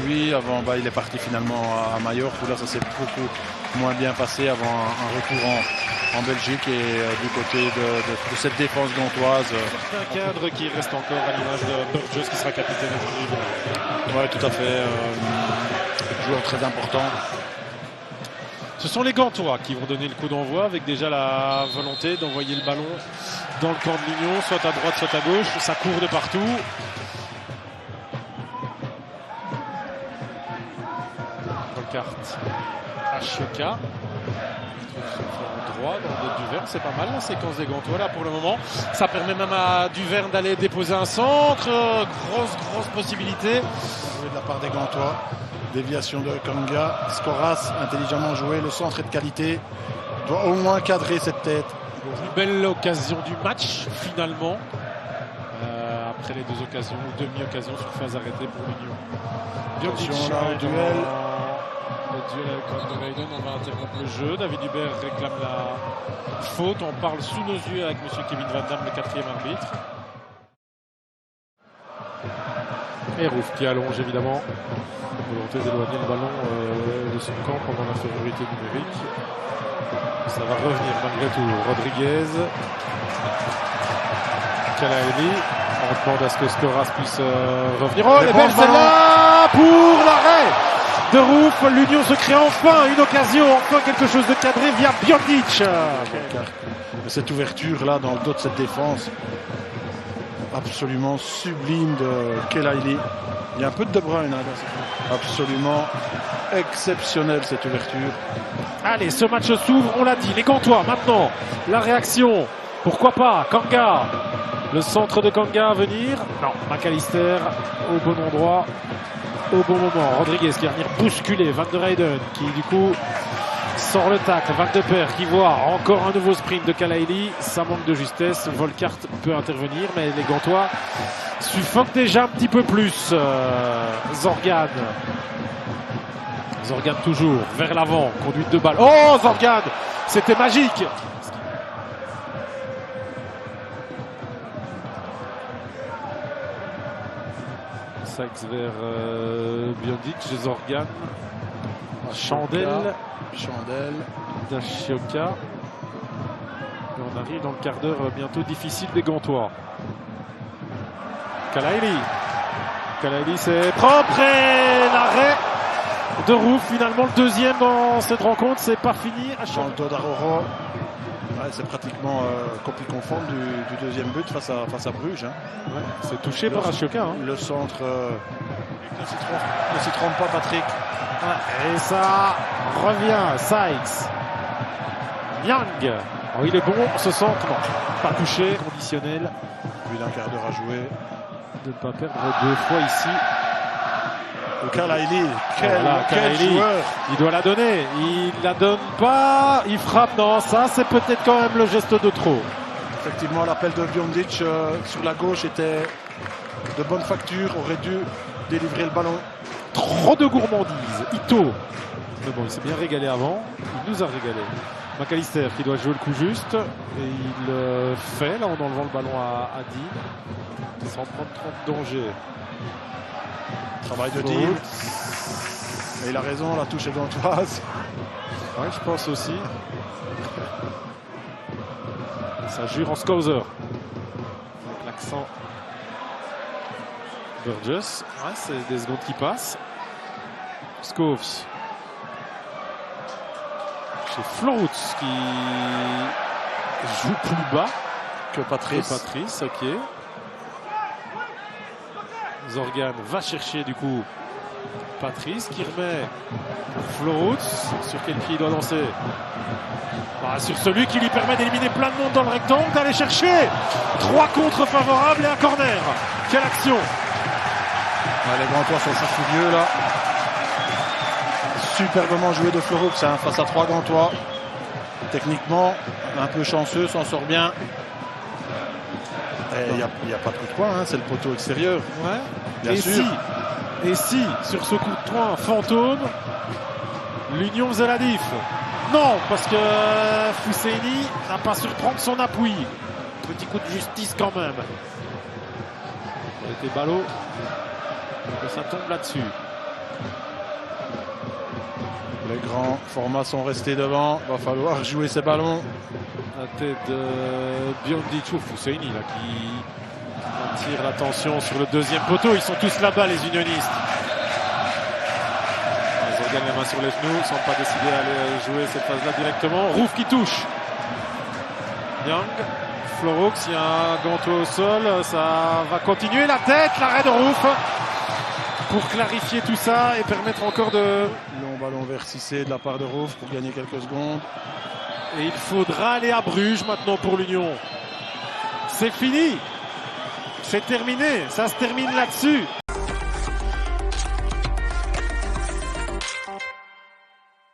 lui. Avant, il est parti finalement à Majorque, où là ça s'est beaucoup moins bien passé avant un retour en Belgique. Et du côté de cette défense gantoise. Un cadre qui reste encore à l'image de Burgess qui sera capitaine aujourd'hui. Oui, tout à fait. Joueur très important. Ce sont les Gantois qui vont donner le coup d'envoi avec déjà la volonté d'envoyer le ballon dans le camp de l'Union, soit à droite, soit à gauche. Ça court de partout. Volkart à Chioka. Droit dans le dos de Duverne, c'est pas mal la séquence des Gantois là pour le moment. Ça permet même à Duverne d'aller déposer un centre. Grosse possibilité. De la part des Gantois. Déviation de Kanga. Skoras, intelligemment joué. Le centre est de qualité. Doit au moins cadrer cette tête. Plus belle occasion du match finalement. Après les deux occasions, ou demi-occasions sur phase arrêtée pour l'Union. Attention là au duel. Le duel avec Van der Weyden, on va interrompre le jeu. David Hubert réclame la faute. On parle sous nos yeux avec M. Kevin Van Damme, le quatrième arbitre. Et Rouf qui allonge évidemment. Volonté d'éloigner le ballon de son camp pendant l'infériorité numérique. Ça va revenir malgré tout. Rodriguez. Kalaeli. On demande à ce que Skoras puisse revenir. Oh, les belles celle-là pour l'arrêt de Rouf. L'Union se crée enfin une occasion, enfin quelque chose de cadré via Bjordic. Cette ouverture là dans le dos de cette défense absolument sublime de Kelaili. Il y a un peu de Bruyne hein, absolument exceptionnel cette ouverture. Allez, ce match s'ouvre, on l'a dit, les Gantois maintenant, la réaction, pourquoi pas, Kanga, le centre de Kanga à venir, non, McAllister au bon endroit, au bon moment, Rodriguez qui va venir bousculer, Van der Weyden qui du coup sort le tacle, Van de Per qui voit encore un nouveau sprint de Kalaili, ça manque de justesse, Volkart peut intervenir, mais les Gantois suffoquent déjà un petit peu plus. Zorgan toujours, vers l'avant, conduite de balle. Oh, Zorgan, c'était magique. Sykes vers Bjordic, Zorgan, Chandel, Dachioka. Et on arrive dans le quart d'heure bientôt difficile des Gantois. Kalaili, c'est propre et l'arrêt de Rouf. Finalement, le deuxième dans cette rencontre, c'est pas fini. Dans le dos d'Aroro, c'est pratiquement copie conforme du deuxième but face à Bruges. Hein. Ouais, c'est touché par Ashoka. Hein. Le centre ne s'y trompe pas, Patrick. Ouais, et ça revient. Sykes. Yang. Oh, il est bon, ce centre. Non, pas touché. Conditionnel. Il a un quart d'heure à jouer. De ne pas perdre deux fois ici. Kalaili, quel joueur. Il doit la donner. Il la donne pas. Il frappe. Non, ça c'est peut-être quand même le geste de trop. Effectivement, l'appel de Bjordic sur la gauche était de bonne facture. Aurait dû délivrer le ballon. Trop de gourmandise. Ito. Mais bon, il s'est bien régalé avant. Il nous a régalé. McAllister qui doit jouer le coup juste. Et il le fait là en enlevant le ballon à Dean. Sans prendre trop de danger. Travail de Dean. Et il a raison, la touche est gantoise. Ouais, je pense aussi. Ça jure en Scouser. Avec l'accent Burgess. Ouais, c'est des secondes qui passent. Scoves. Chez Florutz qui joue plus bas que Patrice. Ok. Zorgan va chercher du coup Patrice qui remet Florutz. Sur quel pied il doit lancer? Sur celui qui lui permet d'éliminer plein de monde dans le rectangle, d'aller chercher 3 contres favorables et un corner. Quelle action! Les Gantois sont furieux là. Superbement joué de Florutz face à 3 Gantois. Techniquement, un peu chanceux, s'en sort bien. Il n'y a pas de coup de poing, hein, c'est le poteau extérieur. Ouais. Bien sûr. Et si, sur ce coup de poing fantôme, l'Union faisait la diff? Non, parce que Fousseini n'a pas su reprendre son appui. Petit coup de justice quand même. Ça a été ballot. Et ça tombe là-dessus. Les grands formats sont restés devant. Il va falloir jouer ces ballons. La tête de Biondic Husseini là, qui attire l'attention sur le deuxième poteau. Ils sont tous là-bas, les unionistes. Ils regardent les mains sur les genoux, ne sont pas décidés à aller jouer cette phase-là directement. Rouf qui touche. Young, Floroux, il y a un Gantois au sol. Ça va continuer. La tête, l'arrêt de Rouf pour clarifier tout ça et permettre encore de... Long ballon vers Cissé de la part de Rouf pour gagner quelques secondes. Et il faudra aller à Bruges maintenant pour l'Union. C'est fini. C'est terminé. Ça se termine là-dessus.